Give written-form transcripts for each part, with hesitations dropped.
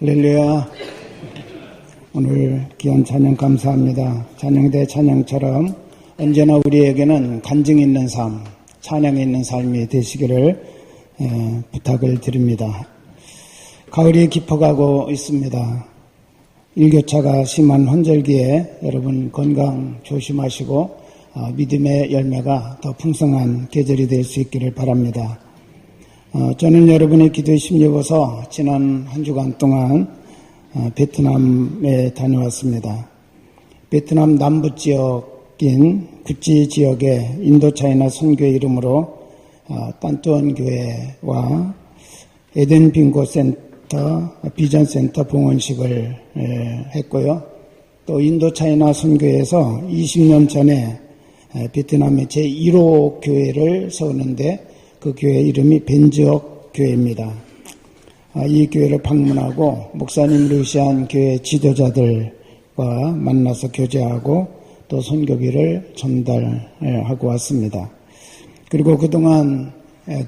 할렐루야. 오늘 귀한 찬양 감사합니다. 찬양대 찬양처럼 언제나 우리에게는 간증 있는 삶, 찬양 있는 삶이 되시기를 부탁을 드립니다. 가을이 깊어가고 있습니다. 일교차가 심한 환절기에 여러분 건강 조심하시고 믿음의 열매가 더 풍성한 계절이 될 수 있기를 바랍니다. 저는 여러분의 기도에 힘입어서 지난 한 주간 동안 베트남에 다녀왔습니다. 베트남 남부 지역인 구찌 지역의 인도차이나 선교회 이름으로 딴뚜원 교회와 에덴 빙고 센터, 비전 센터 봉헌식을 했고요. 또 인도차이나 선교회에서 20년 전에 베트남의 제1호 교회를 세우는데 그 교회 이름이 벤지옥 교회입니다. 이 교회를 방문하고 목사님을 의시한 교회 지도자들과 만나서 교제하고 또 선교비를 전달하고 왔습니다. 그리고 그동안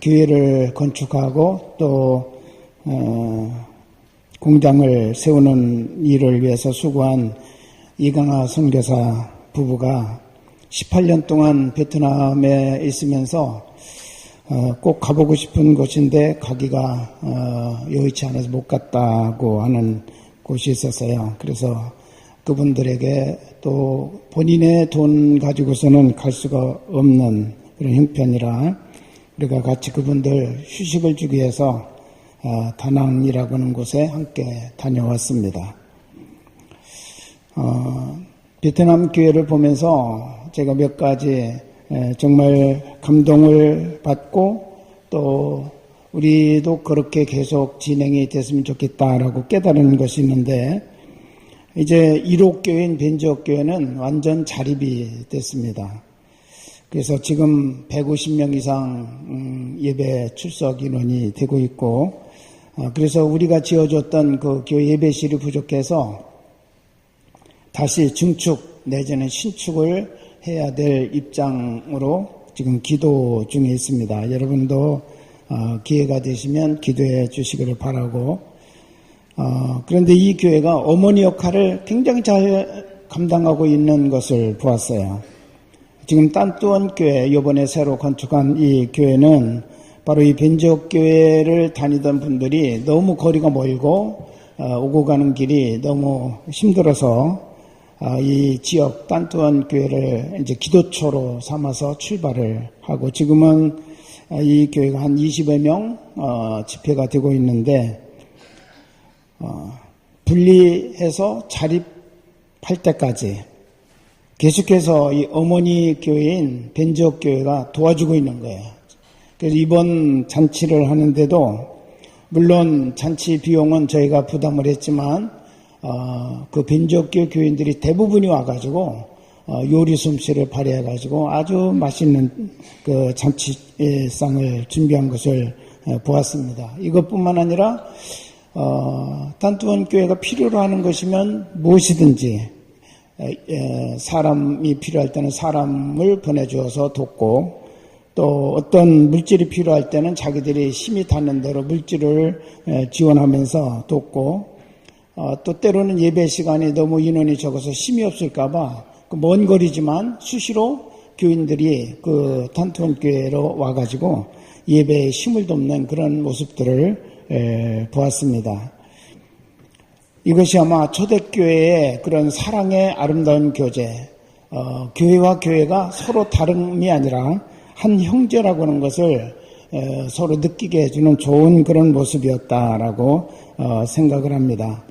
교회를 건축하고 또 공장을 세우는 일을 위해서 수고한 이강하 선교사 부부가 18년 동안 베트남에 있으면서 꼭 가보고 싶은 곳인데 가기가 여의치 않아서 못 갔다고 하는 곳이 있었어요. 그래서 그분들에게 또 본인의 돈 가지고서는 갈 수가 없는 그런 형편이라 우리가 같이 그분들 휴식을 주기 위해서 다낭이라고 하는 곳에 함께 다녀왔습니다. 베트남 교회를 보면서 제가 몇 가지 정말 감동을 받고 또 우리도 그렇게 계속 진행이 됐으면 좋겠다라고 깨달은 것이 있는데 이제 1호 교회인 벤지옥 교회는 완전 자립이 됐습니다. 그래서 지금 150명 이상 예배 출석 인원이 되고 있고 그래서 우리가 지어줬던 그 교회 예배실이 부족해서 다시 증축 내지는 신축을 해야 될 입장으로 지금 기도 중에 있습니다. 여러분도 기회가 되시면 기도해 주시기를 바라고 그런데 이 교회가 어머니 역할을 굉장히 잘 감당하고 있는 것을 보았어요. 지금 딴뚜원 교회 이번에 새로 건축한 이 교회는 바로 이 벤지옥 교회를 다니던 분들이 너무 거리가 멀고 오고 가는 길이 너무 힘들어서 이 지역 딴뚜원 교회를 이제 기도처로 삼아서 출발을 하고 지금은 이 교회가 한 20여 명 집회가 되고 있는데 분리해서 자립할 때까지 계속해서 이 어머니 교회인 벤지옥 교회가 도와주고 있는 거예요. 그래서 이번 잔치를 하는데도 물론 잔치 비용은 저희가 부담을 했지만 그 벤지옥 교회 교인들이 대부분이 와가지고 요리 솜씨를 발휘해가지고 아주 맛있는 그 잔치상을 준비한 것을 보았습니다. 이것뿐만 아니라 딴뚜원 교회가 필요로 하는 것이면 무엇이든지 사람이 필요할 때는 사람을 보내주어서 돕고 또 어떤 물질이 필요할 때는 자기들이 힘이 닿는 대로 물질을 지원하면서 돕고 또 때로는 예배 시간이 너무 인원이 적어서 힘이 없을까봐 먼 거리지만 수시로 교인들이 그 딴뚜원 교회로 와가지고 예배에 힘을 돕는 그런 모습들을 보았습니다. 이것이 아마 초대교회의 그런 사랑의 아름다운 교제, 교회와 교회가 서로 다름이 아니라 한 형제라고 하는 것을 서로 느끼게 해주는 좋은 그런 모습이었다라고 생각을 합니다.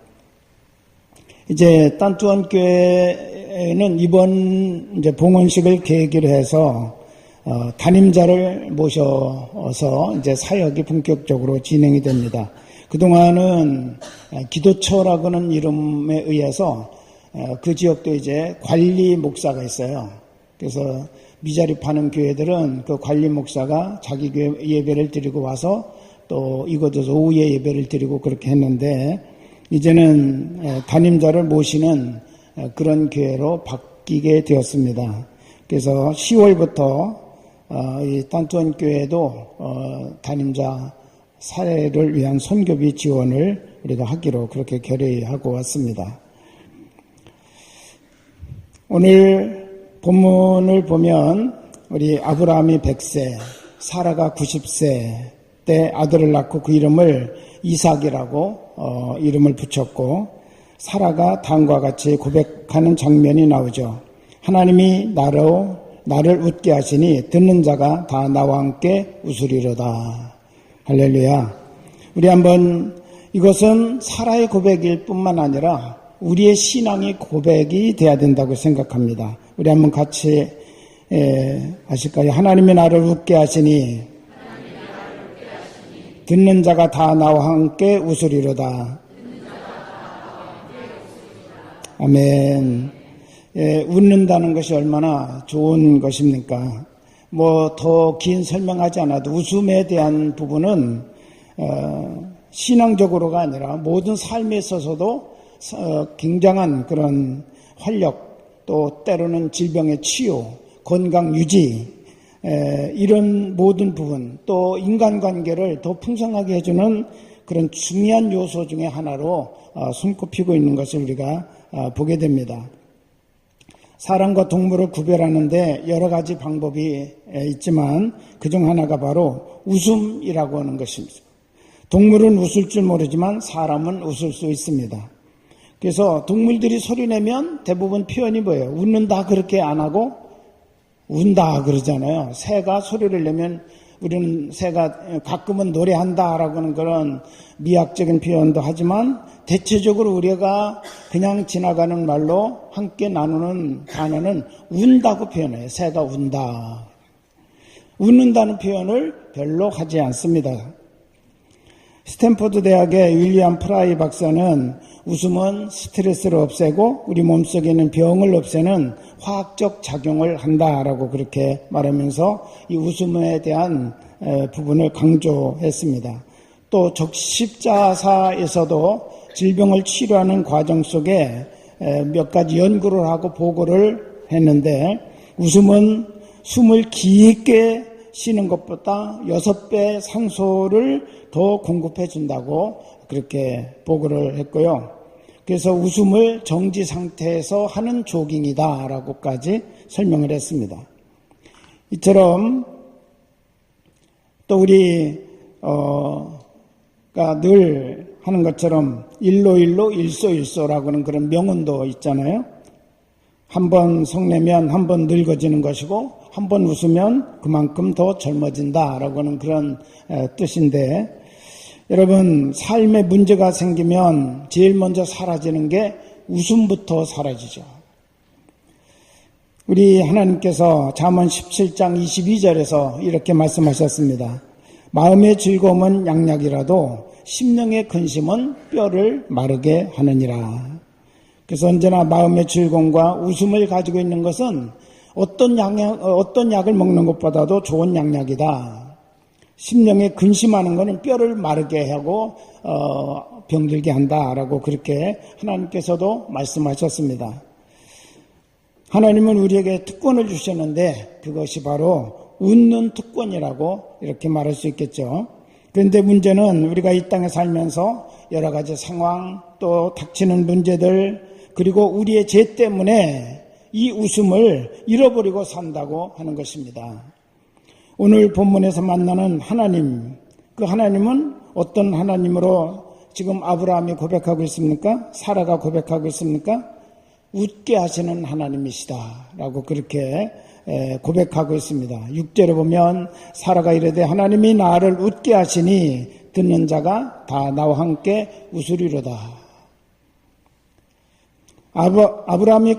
이제 딴뚜원 교회는 이번 이제 봉헌식을 계기로 해서 담임자를 모셔서 이제 사역이 본격적으로 진행이 됩니다. 그동안은 기도처라고 하는 이름에 의해서 그 지역도 이제 관리 목사가 있어요. 그래서 미자립하는 교회들은 그 관리 목사가 자기 교회 예배를 드리고 와서 또 이곳에서 오후에 예배를 드리고 그렇게 했는데 이제는 담임자를 모시는 그런 교회로 바뀌게 되었습니다. 그래서 10월부터 이 딴뚜원 교회도 담임자 사회를 위한 선교비 지원을 우리가 하기로 그렇게 결의하고 왔습니다. 오늘 본문을 보면 우리 아브라함이 100세, 사라가 90세 때 아들을 낳고 그 이름을 이삭이라고 이름을 붙였고, 사라가 다음과 같이 고백하는 장면이 나오죠. 하나님이 나를 웃게 하시니 듣는 자가 다 나와 함께 웃으리로다. 할렐루야. 우리 한번, 이것은 사라의 고백일 뿐만 아니라 우리의 신앙의 고백이 돼야 된다고 생각합니다. 우리 한번 같이 하실까요? 하나님이 나를 웃게 하시니 듣는 자가 다 나와 함께 웃으리로다. 아멘. 웃는다는 것이 얼마나 좋은 것입니까? 더 긴 설명하지 않아도 웃음에 대한 부분은 신앙적으로가 아니라 모든 삶에 있어서도 굉장한 그런 활력, 또 때로는 질병의 치유, 건강 유지, 이런 모든 부분, 또 인간관계를 더 풍성하게 해주는 그런 중요한 요소 중에 하나로 손꼽히고 있는 것을 우리가 보게 됩니다. 사람과 동물을 구별하는데 여러 가지 방법이 있지만 그중 하나가 바로 웃음이라고 하는 것입니다. 동물은 웃을 줄 모르지만 사람은 웃을 수 있습니다. 그래서 동물들이 소리내면 대부분 표현이 뭐예요? 웃는다 그렇게 안 하고 운다 그러잖아요. 새가 소리를 내면 우리는 새가 가끔은 노래한다라고 하는 그런 미학적인 표현도 하지만 대체적으로 우리가 그냥 지나가는 말로 함께 나누는 단어는 운다고 표현해요. 새가 운다. 웃는다는 표현을 별로 하지 않습니다. 스탠포드 대학의 윌리엄 프라이 박사는 웃음은 스트레스를 없애고 우리 몸속에 있는 병을 없애는 화학적 작용을 한다라고 그렇게 말하면서 이 웃음에 대한 부분을 강조했습니다. 또 적십자사에서도 질병을 치료하는 과정 속에 몇 가지 연구를 하고 보고를 했는데, 웃음은 숨을 깊게 쉬는 것보다 6배 산소를 더 공급해 준다고 그렇게 보고를 했고요. 그래서 웃음을 정지 상태에서 하는 조깅이다라고까지 설명을 했습니다. 이처럼 또 우리가 늘 하는 것처럼 일로일로 일소일소라고 하는 그런 명언도 있잖아요. 한 번 성내면 한 번 늙어지는 것이고 한 번 웃으면 그만큼 더 젊어진다라고 하는 그런 뜻인데, 여러분, 삶에 문제가 생기면 제일 먼저 사라지는 게 웃음부터 사라지죠. 우리 하나님께서 잠언 17장 22절에서 이렇게 말씀하셨습니다. 마음의 즐거움은 양약이라도 심령의 근심은 뼈를 마르게 하느니라. 그래서 언제나 마음의 즐거움과 웃음을 가지고 있는 것은 어떤 약을 먹는 것보다도 좋은 양약이다. 심령에 근심하는 것은 뼈를 마르게 하고 병들게 한다라고 그렇게 하나님께서도 말씀하셨습니다. 하나님은 우리에게 특권을 주셨는데 그것이 바로 웃는 특권이라고 이렇게 말할 수 있겠죠. 그런데 문제는 우리가 이 땅에 살면서 여러 가지 상황, 또 닥치는 문제들, 그리고 우리의 죄 때문에 이 웃음을 잃어버리고 산다고 하는 것입니다. 오늘 본문에서 만나는 하나님, 그 하나님은 어떤 하나님으로 지금 아브라함이 고백하고 있습니까? 사라가 고백하고 있습니까? 웃게 하시는 하나님이시다 라고 그렇게 고백하고 있습니다. 6절에 보면 사라가 이르되 하나님이 나를 웃게 하시니 듣는 자가 다 나와 함께 웃으리로다. 아브라함이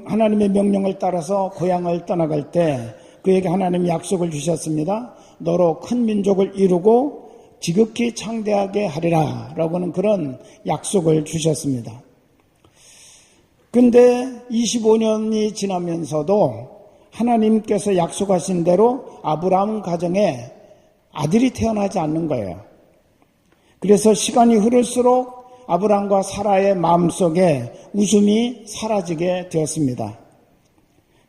하나님의 명령을 따라서 고향을 떠나갈 때 그에게 하나님이 약속을 주셨습니다. 너로 큰 민족을 이루고 지극히 창대하게 하리라 라고 하는 그런 약속을 주셨습니다. 근데 25년이 지나면서도 하나님께서 약속하신 대로 아브라함 가정에 아들이 태어나지 않는 거예요. 그래서 시간이 흐를수록 아브라함과 사라의 마음속에 웃음이 사라지게 되었습니다.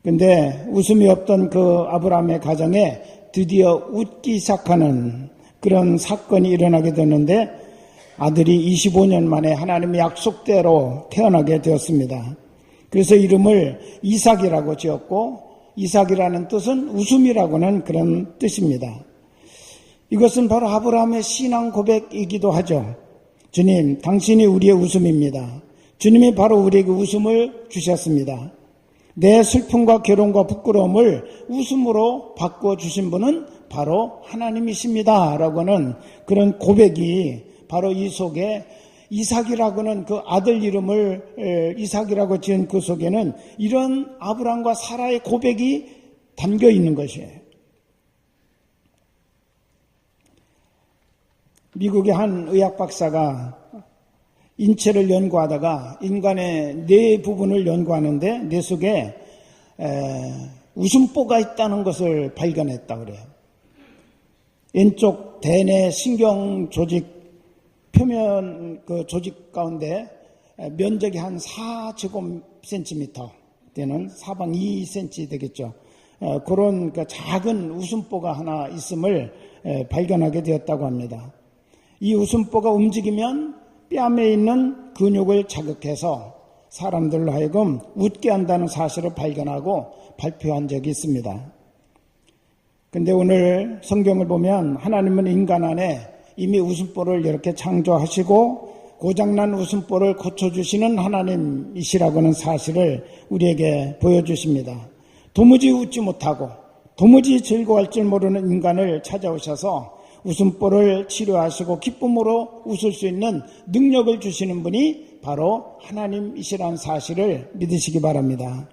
근데 웃음이 없던 그 아브라함의 가정에 드디어 웃기 시작하는 그런 사건이 일어나게 됐는데 아들이 25년 만에 하나님의 약속대로 태어나게 되었습니다. 그래서 이름을 이삭이라고 지었고, 이삭이라는 뜻은 웃음이라고는 그런 뜻입니다. 이것은 바로 아브라함의 신앙 고백이기도 하죠. 주님, 당신이 우리의 웃음입니다. 주님이 바로 우리에게 웃음을 주셨습니다. 내 슬픔과 괴로움과 부끄러움을 웃음으로 바꿔주신 분은 바로 하나님이십니다. 라고는 그런 고백이 바로 이 속에 이삭이라고는 그 아들 이름을 이삭이라고 지은 그 속에는 이런 아브라함과 사라의 고백이 담겨 있는 것이에요. 미국의 한 의학 박사가 인체를 연구하다가 인간의 뇌 부분을 연구하는데 뇌 속에 웃음보가 있다는 것을 발견했다 그래요. 왼쪽 대뇌 신경 조직 표면 그 조직 가운데 면적이 한 4제곱센티미터 되는 사방 2cm 되겠죠. 그런 그 작은 웃음보가 하나 있음을 발견하게 되었다고 합니다. 이 웃음보가 움직이면 뺨에 있는 근육을 자극해서 사람들로 하여금 웃게 한다는 사실을 발견하고 발표한 적이 있습니다. 근데 오늘 성경을 보면 하나님은 인간 안에 이미 웃음보를 이렇게 창조하시고 고장난 웃음보를 고쳐주시는 하나님이시라고는 사실을 우리에게 보여주십니다. 도무지 웃지 못하고 도무지 즐거워할 줄 모르는 인간을 찾아오셔서 웃음보를 치료하시고 기쁨으로 웃을 수 있는 능력을 주시는 분이 바로 하나님이시라는 사실을 믿으시기 바랍니다.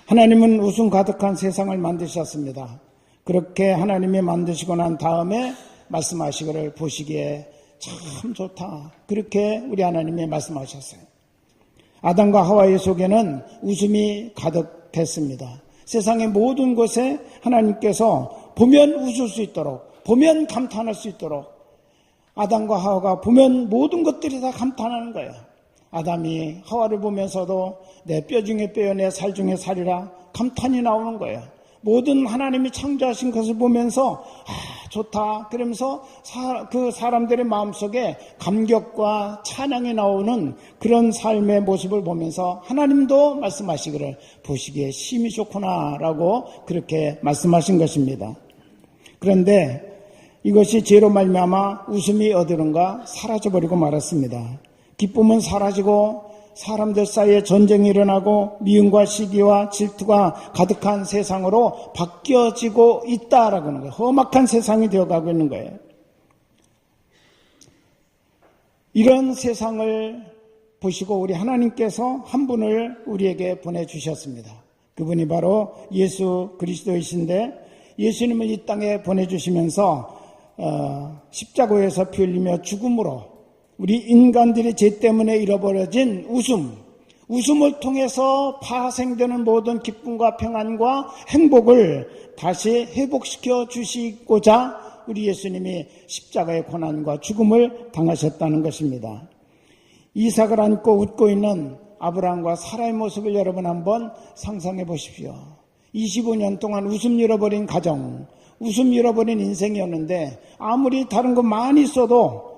하나님은 웃음 가득한 세상을 만드셨습니다. 그렇게 하나님이 만드시고 난 다음에 말씀하시기를 보시기에 참 좋다. 그렇게 우리 하나님이 말씀하셨어요. 아담과 하와의 속에는 웃음이 가득했습니다. 세상의 모든 곳에 하나님께서 보면 웃을 수 있도록, 보면 감탄할 수 있도록, 아담과 하와가 보면 모든 것들이 다 감탄하는 거예요. 아담이 하와를 보면서도 내 뼈 중에 뼈요 내 살 중에 살이라 감탄이 나오는 거예요. 모든 하나님이 창조하신 것을 보면서 좋다 그러면서 그 사람들의 마음속에 감격과 찬양이 나오는 그런 삶의 모습을 보면서 하나님도 말씀하시기를 보시기에 심히 좋구나라고 그렇게 말씀하신 것입니다. 그런데 이것이 죄로 말미암아 웃음이 어디론가 사라져버리고 말았습니다. 기쁨은 사라지고 사람들 사이에 전쟁이 일어나고 미움과 시기와 질투가 가득한 세상으로 바뀌어지고 있다라고 하는 거예요. 험악한 세상이 되어가고 있는 거예요. 이런 세상을 보시고 우리 하나님께서 한 분을 우리에게 보내주셨습니다. 그분이 바로 예수 그리스도이신데 예수님을 이 땅에 보내주시면서 십자가에서 피 흘리며 죽음으로 우리 인간들의 죄 때문에 잃어버려진 웃음을 통해서 파생되는 모든 기쁨과 평안과 행복을 다시 회복시켜 주시고자 우리 예수님이 십자가의 고난과 죽음을 당하셨다는 것입니다. 이삭을 안고 웃고 있는 아브라함과 사라의 모습을 여러분 한번 상상해 보십시오. 25년 동안 웃음 잃어버린 가정, 웃음 잃어버린 인생이었는데 아무리 다른 거 많이 있어도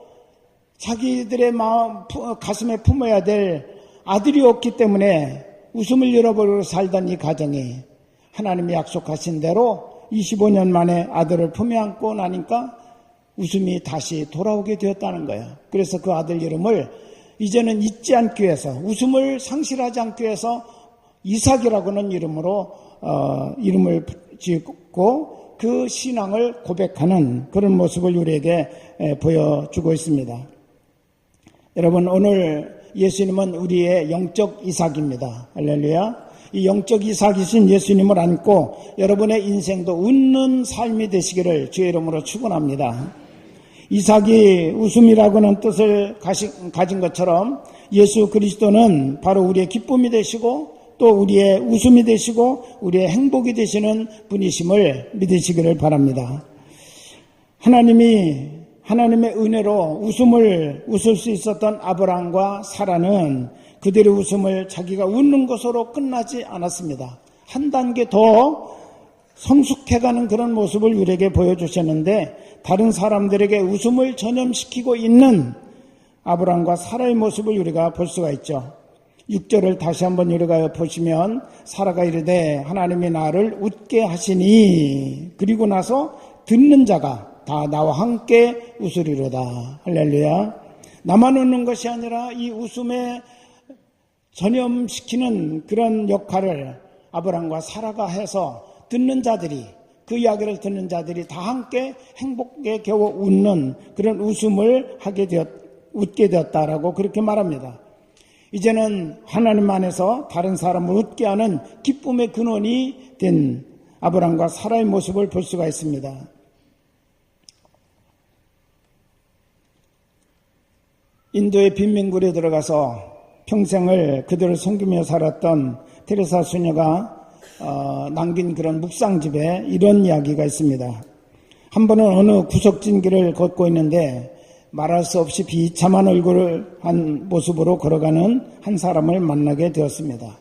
자기들의 마음, 가슴에 품어야 될 아들이 없기 때문에 웃음을 잃어버리고 살던 이 가정이 하나님이 약속하신 대로 25년 만에 아들을 품에 안고 나니까 웃음이 다시 돌아오게 되었다는 거예요. 그래서 그 아들 이름을 이제는 잊지 않기 위해서, 웃음을 상실하지 않기 위해서 이삭이라고는 이름으로 이름을 짓고 그 신앙을 고백하는 그런 모습을 우리에게 보여주고 있습니다. 여러분, 오늘 예수님은 우리의 영적 이삭입니다. 할렐루야. 이 영적 이삭이신 예수님을 안고 여러분의 인생도 웃는 삶이 되시기를 주의 이름으로 축원합니다. 이삭이 웃음이라고는 뜻을 가진 것처럼 예수 그리스도는 바로 우리의 기쁨이 되시고 또 우리의 웃음이 되시고 우리의 행복이 되시는 분이심을 믿으시기를 바랍니다. 하나님의 은혜로 웃을 수 있었던 아브라함과 사라는 그들의 웃음을 자기가 웃는 것으로 끝나지 않았습니다. 한 단계 더 성숙해가는 그런 모습을 우리에게 보여주셨는데 다른 사람들에게 웃음을 전염시키고 있는 아브라함과 사라의 모습을 우리가 볼 수가 있죠. 6절을 다시 한번 우리가 보시면 사라가 이르되 하나님이 나를 웃게 하시니 그리고 나서 듣는 자가 다 나와 함께 웃으리로다. 할렐루야. 나만 웃는 것이 아니라 이 웃음에 전염시키는 그런 역할을 아브라함과 사라가 해서 듣는 자들이, 그 이야기를 듣는 자들이 다 함께 행복에 겨워 웃는 그런 웃음을 웃게 되었다라고 그렇게 말합니다. 이제는 하나님 안에서 다른 사람을 웃게 하는 기쁨의 근원이 된 아브라함과 사라의 모습을 볼 수가 있습니다. 인도의 빈민굴에 들어가서 평생을 그들을 섬기며 살았던 테레사 수녀가 남긴 그런 묵상집에 이런 이야기가 있습니다. 한 번은 어느 구석진 길을 걷고 있는데 말할 수 없이 비참한 얼굴을 한 모습으로 걸어가는 한 사람을 만나게 되었습니다.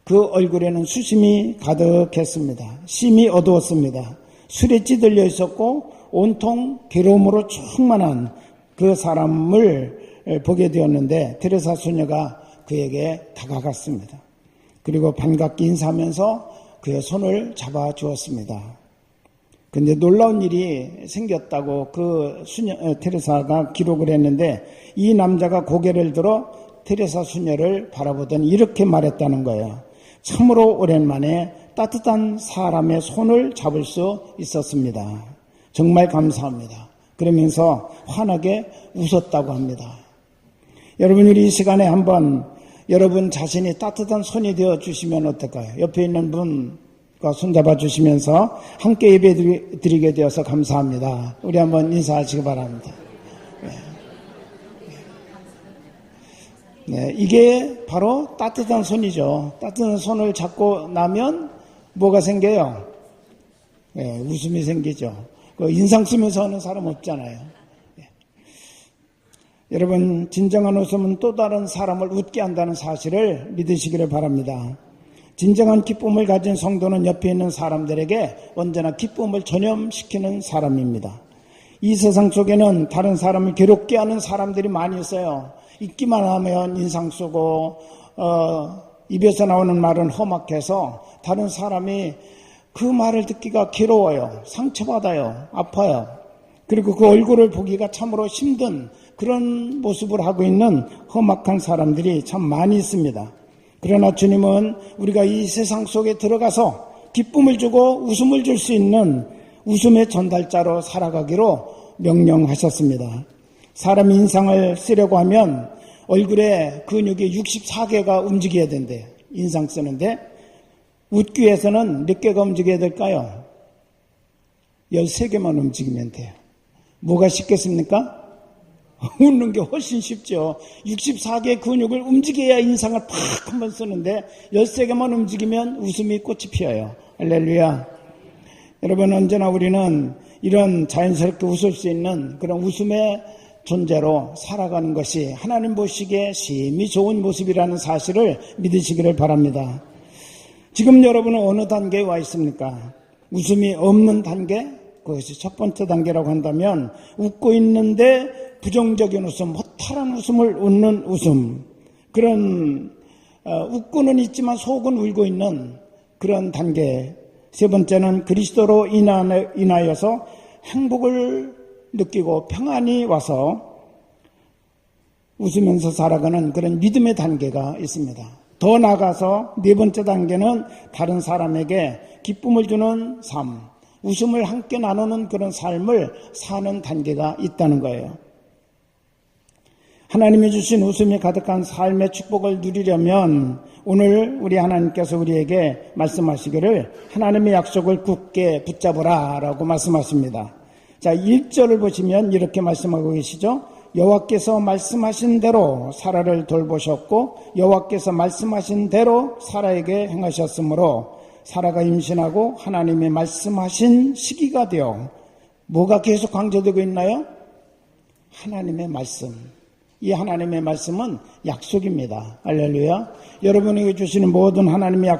그 얼굴에는 수심이 가득했습니다. 심이 어두웠습니다. 술에 찌들려 있었고 온통 괴로움으로 충만한 그 사람을 보게 되었는데 테레사 수녀가 그에게 다가갔습니다. 그리고 반갑게 인사하면서 그의 손을 잡아주었습니다. 근데 놀라운 일이 생겼다고 그 테레사가 기록을 했는데 이 남자가 고개를 들어 테레사 수녀를 바라보더니 이렇게 말했다는 거예요. 참으로 오랜만에 따뜻한 사람의 손을 잡을 수 있었습니다. 정말 감사합니다. 그러면서 환하게 웃었다고 합니다. 여러분, 우리 이 시간에 한번 여러분 자신이 따뜻한 손이 되어 주시면 어떨까요? 옆에 있는 분과 손잡아 주시면서 함께 예배 드리게 되어서 감사합니다. 우리 한번 인사하시기 바랍니다. 네, 이게 바로 따뜻한 손이죠. 따뜻한 손을 잡고 나면 뭐가 생겨요? 네, 웃음이 생기죠. 인상 쓰면서 하는 사람 없잖아요. 여러분, 진정한 웃음은 또 다른 사람을 웃게 한다는 사실을 믿으시기를 바랍니다. 진정한 기쁨을 가진 성도는 옆에 있는 사람들에게 언제나 기쁨을 전염시키는 사람입니다. 이 세상 속에는 다른 사람을 괴롭게 하는 사람들이 많이 있어요. 있기만 하면 인상 쓰고 입에서 나오는 말은 험악해서 다른 사람이 그 말을 듣기가 괴로워요. 상처받아요. 아파요. 그리고 그 얼굴을 보기가 참으로 힘든 그런 모습을 하고 있는 험악한 사람들이 참 많이 있습니다. 그러나 주님은 우리가 이 세상 속에 들어가서 기쁨을 주고 웃음을 줄 수 있는 웃음의 전달자로 살아가기로 명령하셨습니다. 사람이 인상을 쓰려고 하면 얼굴에 근육이 64개가 움직여야 된대요. 인상 쓰는데 웃기 위해서는 몇 개가 움직여야 될까요? 13개만 움직이면 돼요. 뭐가 쉽겠습니까? 웃는 게 훨씬 쉽죠. 64개 근육을 움직여야 인상을 팍 한번 쓰는데 13개만 움직이면 웃음이 꽃이 피어요. 할렐루야. 여러분, 언제나 우리는 이런 자연스럽게 웃을 수 있는 그런 웃음의 존재로 살아가는 것이 하나님 보시기에 심히 좋은 모습이라는 사실을 믿으시기를 바랍니다. 지금 여러분은 어느 단계에 와 있습니까? 웃음이 없는 단계? 그것이 첫 번째 단계라고 한다면 웃고 있는데 부정적인 웃음, 허탈한 웃음을 웃는 웃음, 그런 웃고는 있지만 속은 울고 있는 그런 단계. 세 번째는 그리스도로 인하여서 행복을 느끼고 평안이 와서 웃으면서 살아가는 그런 믿음의 단계가 있습니다. 더 나아가서 네 번째 단계는 다른 사람에게 기쁨을 주는 삶, 웃음을 함께 나누는 그런 삶을 사는 단계가 있다는 거예요. 하나님이 주신 웃음이 가득한 삶의 축복을 누리려면 오늘 우리 하나님께서 우리에게 말씀하시기를 하나님의 약속을 굳게 붙잡으라 라고 말씀하십니다. 자, 1절을 보시면 이렇게 말씀하고 계시죠. 여호와께서 말씀하신 대로 사라를 돌보셨고 여호와께서 말씀하신 대로 사라에게 행하셨으므로 사라가 임신하고 하나님의 말씀하신 시기가 되어 뭐가 계속 강조되고 있나요? 하나님의 말씀. 이 하나님의 말씀은 약속입니다. 할렐루야. 여러분에게 주시는 모든 하나님의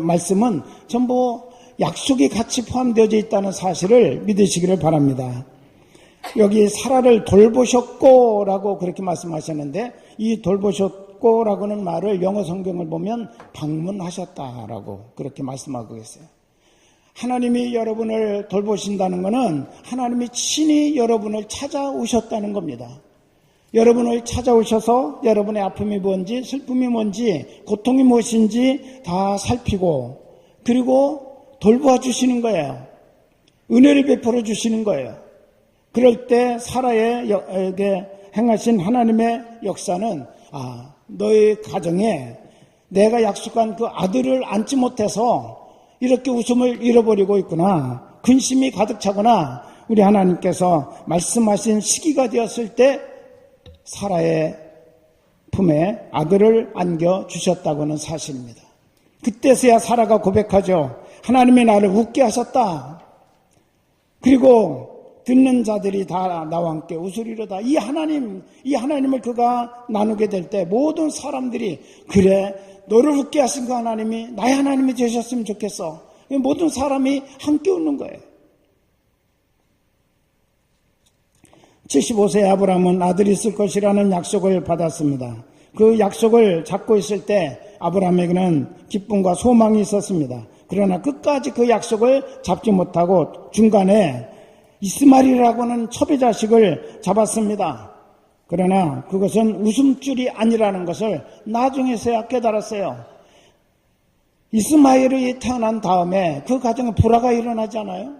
말씀은 전부 약속이 같이 포함되어져 있다는 사실을 믿으시기를 바랍니다. 여기 사라를 돌보셨고라고 그렇게 말씀하셨는데, 이 돌보셨고라고는 말을 영어 성경을 보면 방문하셨다라고 그렇게 말씀하고 계세요. 하나님이 여러분을 돌보신다는 것은 하나님이 친히 여러분을 찾아오셨다는 겁니다. 여러분을 찾아오셔서 여러분의 아픔이 뭔지, 슬픔이 뭔지, 고통이 무엇인지 다 살피고, 그리고 돌보아 주시는 거예요. 은혜를 베풀어 주시는 거예요. 그럴 때 사라에게 행하신 하나님의 역사는, 너의 가정에 내가 약속한 그 아들을 안지 못해서 이렇게 웃음을 잃어버리고 있구나, 근심이 가득 차구나, 우리 하나님께서 말씀하신 시기가 되었을 때 사라의 품에 아들을 안겨주셨다고는 사실입니다. 그때서야 사라가 고백하죠. 하나님이 나를 웃게 하셨다. 그리고 듣는 자들이 다 나와 함께 웃으리로다. 이 하나님을 그가 나누게 될 때 모든 사람들이, 그래, 너를 웃게 하신 그 하나님이 나의 하나님이 되셨으면 좋겠어. 모든 사람이 함께 웃는 거예요. 75세의 아브라함은 아들이 있을 것이라는 약속을 받았습니다. 그 약속을 잡고 있을 때 아브라함에게는 기쁨과 소망이 있었습니다. 그러나 끝까지 그 약속을 잡지 못하고 중간에 이스마엘이라고 하는 첩의 자식을 잡았습니다. 그러나 그것은 웃음줄이 아니라는 것을 나중에서야 깨달았어요. 이스마엘이 태어난 다음에 그 가정에 불화가 일어나지 않아요?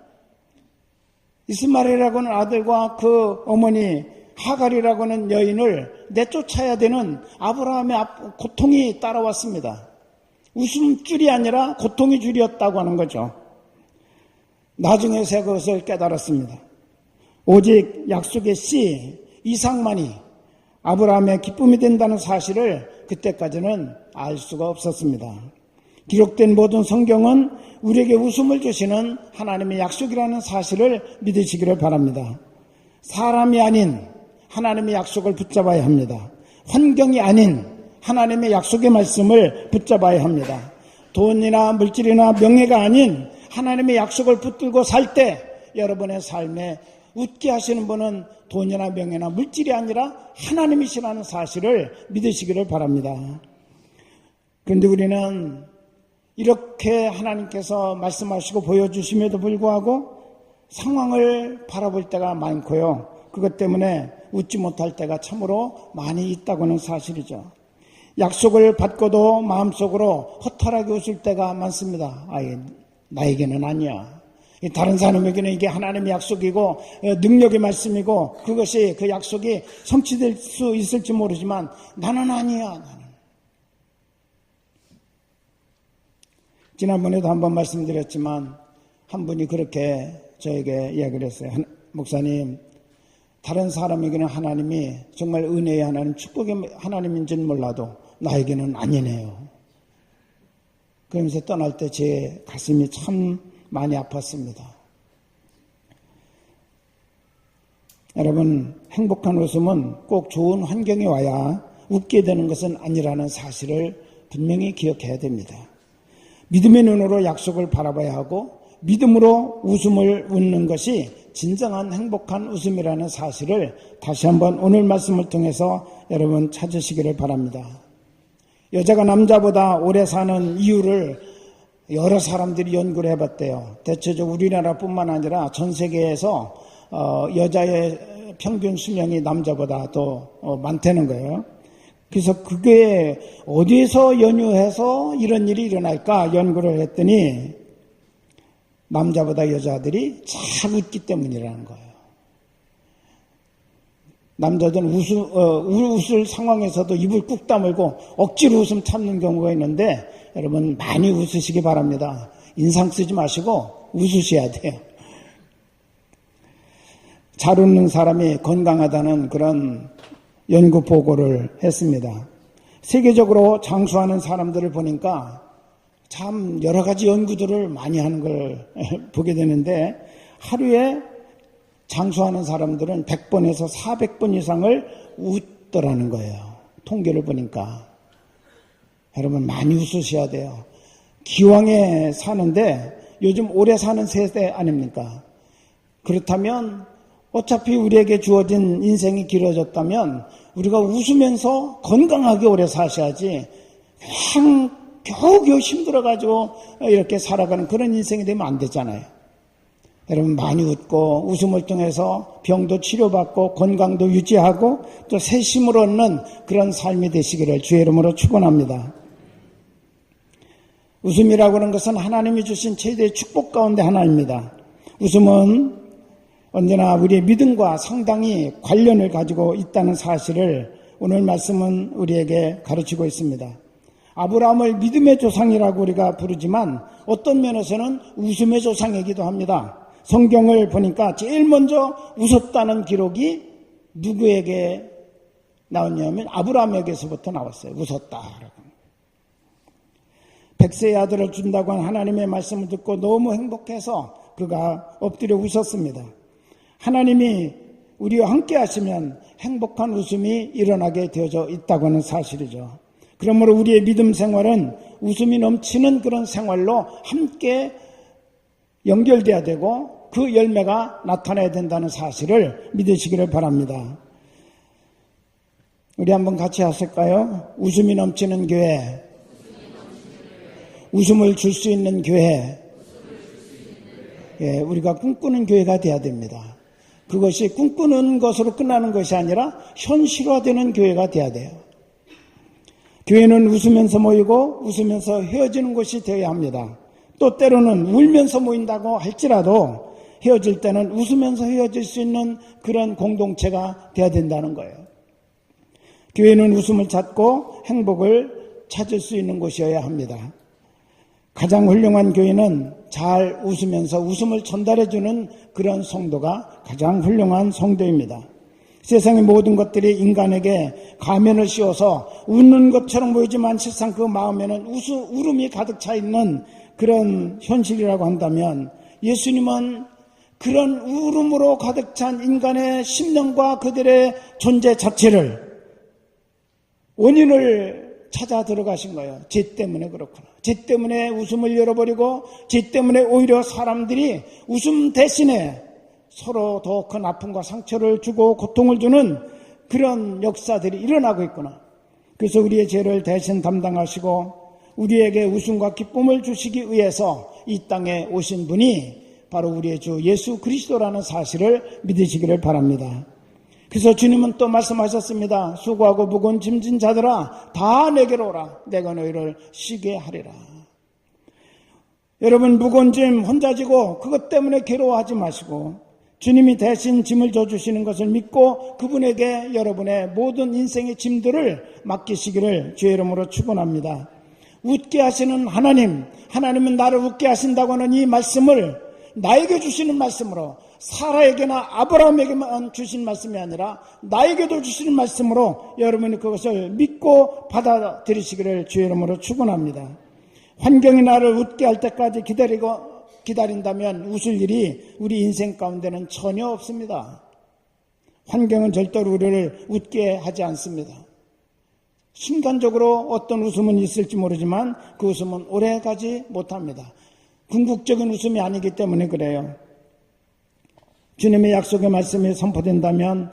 이스마엘이라고 하는 아들과 그 어머니 하갈이라고 하는 여인을 내쫓아야 되는 아브라함의 고통이 따라왔습니다. 웃음줄이 아니라 고통의 줄이었다고 하는 거죠. 나중에서 그것을 깨달았습니다. 오직 약속의 씨 이삭만이 아브라함의 기쁨이 된다는 사실을 그때까지는 알 수가 없었습니다. 기록된 모든 성경은 우리에게 웃음을 주시는 하나님의 약속이라는 사실을 믿으시기를 바랍니다. 사람이 아닌 하나님의 약속을 붙잡아야 합니다. 환경이 아닌 하나님의 약속의 말씀을 붙잡아야 합니다. 돈이나 물질이나 명예가 아닌 하나님의 약속을 붙들고 살 때 여러분의 삶에 웃게 하시는 분은 돈이나 명예나 물질이 아니라 하나님이시라는 사실을 믿으시기를 바랍니다. 그런데 우리는 이렇게 하나님께서 말씀하시고 보여주심에도 불구하고 상황을 바라볼 때가 많고요. 그것 때문에 웃지 못할 때가 참으로 많이 있다고는 사실이죠. 약속을 받고도 마음속으로 허탈하게 웃을 때가 많습니다. 나에게는 아니야. 다른 사람에게는 이게 하나님의 약속이고 능력의 말씀이고 그것이 그 약속이 성취될 수 있을지 모르지만 나는 아니야. 나는. 지난번에도 한번 말씀드렸지만 한 분이 그렇게 저에게 이야기를 했어요. 목사님, 다른 사람에게는 하나님이 정말 은혜의 하나님, 축복의 하나님인지는 몰라도 나에게는 아니네요. 그러면서 떠날 때 제 가슴이 참 많이 아팠습니다. 여러분, 행복한 웃음은 꼭 좋은 환경에 와야 웃게 되는 것은 아니라는 사실을 분명히 기억해야 됩니다. 믿음의 눈으로 약속을 바라봐야 하고 믿음으로 웃음을 웃는 것이 진정한 행복한 웃음이라는 사실을 다시 한번 오늘 말씀을 통해서 여러분 찾으시기를 바랍니다. 여자가 남자보다 오래 사는 이유를 여러 사람들이 연구를 해봤대요. 대체적으로 우리나라뿐만 아니라 전 세계에서 여자의 평균 수명이 남자보다 더 많다는 거예요. 그래서 그게 어디에서 연유해서 이런 일이 일어날까 연구를 했더니 남자보다 여자들이 잘 웃기 때문이라는 거예요. 남자들은 웃을 상황에서도 입을 꾹 다물고 억지로 웃음 참는 경우가 있는데 여러분 많이 웃으시기 바랍니다. 인상 쓰지 마시고 웃으셔야 돼요. 잘 웃는 사람이 건강하다는 그런 연구 보고를 했습니다. 세계적으로 장수하는 사람들을 보니까 참 여러 가지 연구들을 많이 하는 걸 보게 되는데 하루에 장수하는 사람들은 100번에서 400번 이상을 웃더라는 거예요. 통계를 보니까. 여러분 많이 웃으셔야 돼요. 기왕에 사는데 요즘 오래 사는 세대 아닙니까? 그렇다면 어차피 우리에게 주어진 인생이 길어졌다면 우리가 웃으면서 건강하게 오래 사셔야지 그냥 겨우겨우 힘들어가지고 이렇게 살아가는 그런 인생이 되면 안 되잖아요. 여러분 많이 웃고 웃음을 통해서 병도 치료받고 건강도 유지하고 또 새 힘을 얻는 그런 삶이 되시기를 주의 이름으로 축원합니다. 웃음이라고 하는 것은 하나님이 주신 최대의 축복 가운데 하나입니다. 웃음은 언제나 우리의 믿음과 상당히 관련을 가지고 있다는 사실을 오늘 말씀은 우리에게 가르치고 있습니다. 아브라함을 믿음의 조상이라고 우리가 부르지만 어떤 면에서는 웃음의 조상이기도 합니다. 성경을 보니까 제일 먼저 웃었다는 기록이 누구에게 나왔냐면 아브라함에게서부터 나왔어요. 웃었다라고. 100세의 아들을 준다고 한 하나님의 말씀을 듣고 너무 행복해서 그가 엎드려 웃었습니다. 하나님이 우리와 함께 하시면 행복한 웃음이 일어나게 되어져 있다고 하는 사실이죠. 그러므로 우리의 믿음 생활은 웃음이 넘치는 그런 생활로 함께 연결돼야 되고 그 열매가 나타나야 된다는 사실을 믿으시기를 바랍니다. 우리 한번 같이 하실까요? 웃음이 넘치는 교회, 웃음을 줄 수 있는 교회, 우리가 꿈꾸는 교회가 돼야 됩니다. 그것이 꿈꾸는 것으로 끝나는 것이 아니라 현실화되는 교회가 돼야 돼요. 교회는 웃으면서 모이고 웃으면서 헤어지는 곳이 되어야 합니다. 또 때로는 울면서 모인다고 할지라도 헤어질 때는 웃으면서 헤어질 수 있는 그런 공동체가 돼야 된다는 거예요. 교회는 웃음을 찾고 행복을 찾을 수 있는 곳이어야 합니다. 가장 훌륭한 교회는 잘 웃으면서 웃음을 전달해주는 그런 성도가 가장 훌륭한 성도입니다. 세상의 모든 것들이 인간에게 가면을 씌워서 웃는 것처럼 보이지만 실상 그 마음에는 울음이 가득 차 있는 그런 현실이라고 한다면 예수님은 그런 울음으로 가득 찬 인간의 심령과 그들의 존재 자체를 원인을 찾아 들어가신 거예요. 죄 때문에 그렇구나. 죄 때문에 웃음을 잃어버리고 죄 때문에 오히려 사람들이 웃음 대신에 서로 더 큰 아픔과 상처를 주고 고통을 주는 그런 역사들이 일어나고 있구나. 그래서 우리의 죄를 대신 담당하시고 우리에게 웃음과 기쁨을 주시기 위해서 이 땅에 오신 분이 바로 우리의 주 예수 그리스도라는 사실을 믿으시기를 바랍니다. 그래서 주님은 또 말씀하셨습니다. 수고하고 무거운 짐진 자들아 다 내게로 오라. 내가 너희를 쉬게 하리라. 여러분 무거운 짐 혼자 지고 그것 때문에 괴로워하지 마시고 주님이 대신 짐을 져주시는 것을 믿고 그분에게 여러분의 모든 인생의 짐들을 맡기시기를 주의 이름으로 축원합니다. 웃게 하시는 하나님, 하나님은 나를 웃게 하신다고 하는 이 말씀을 나에게 주시는 말씀으로 사라에게나 아브라함에게만 주신 말씀이 아니라 나에게도 주시는 말씀으로 여러분이 그것을 믿고 받아들이시기를 주의 이름으로 축원합니다. 환경이 나를 웃게 할 때까지 기다린다면 웃을 일이 우리 인생 가운데는 전혀 없습니다. 환경은 절대로 우리를 웃게 하지 않습니다. 순간적으로 어떤 웃음은 있을지 모르지만 그 웃음은 오래가지 못합니다. 궁극적인 웃음이 아니기 때문에 그래요. 주님의 약속의 말씀이 선포된다면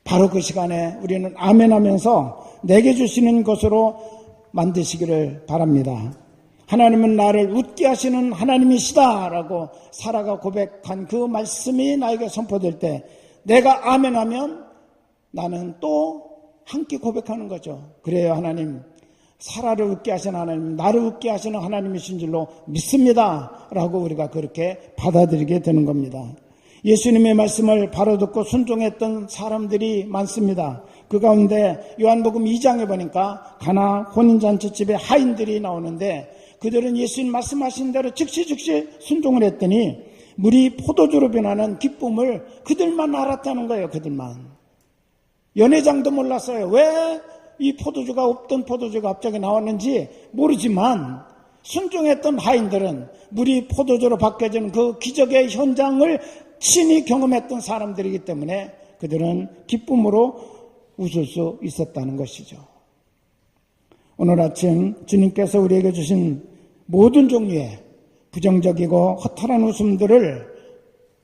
바로 그 시간에 우리는 아멘 하면서 내게 주시는 것으로 만드시기를 바랍니다. 하나님은 나를 웃게 하시는 하나님이시다라고 사라가 고백한 그 말씀이 나에게 선포될 때 내가 아멘 하면 나는 또 함께 고백하는 거죠. 그래요, 하나님. 사라를 웃게 하시는 하나님, 나를 웃게 하시는 하나님이신 줄로 믿습니다. 라고 우리가 그렇게 받아들이게 되는 겁니다. 예수님의 말씀을 바로 듣고 순종했던 사람들이 많습니다. 그 가운데 요한복음 2장에 보니까 가나 혼인잔치집에 하인들이 나오는데 그들은 예수님 말씀하신 대로 즉시 순종을 했더니 물이 포도주로 변하는 기쁨을 그들만 알았다는 거예요. 그들만. 연회장도 몰랐어요. 왜 이 포도주가 없던 포도주가 갑자기 나왔는지 모르지만 순종했던 하인들은 물이 포도주로 바뀌어지는 그 기적의 현장을 친히 경험했던 사람들이기 때문에 그들은 기쁨으로 웃을 수 있었다는 것이죠. 오늘 아침 주님께서 우리에게 주신 모든 종류의 부정적이고 허탈한 웃음들을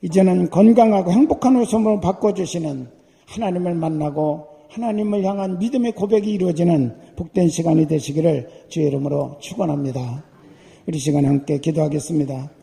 이제는 건강하고 행복한 웃음으로 바꿔주시는 하나님을 만나고 하나님을 향한 믿음의 고백이 이루어지는 복된 시간이 되시기를 주의 이름으로 축원합니다. 우리 시간 함께 기도하겠습니다.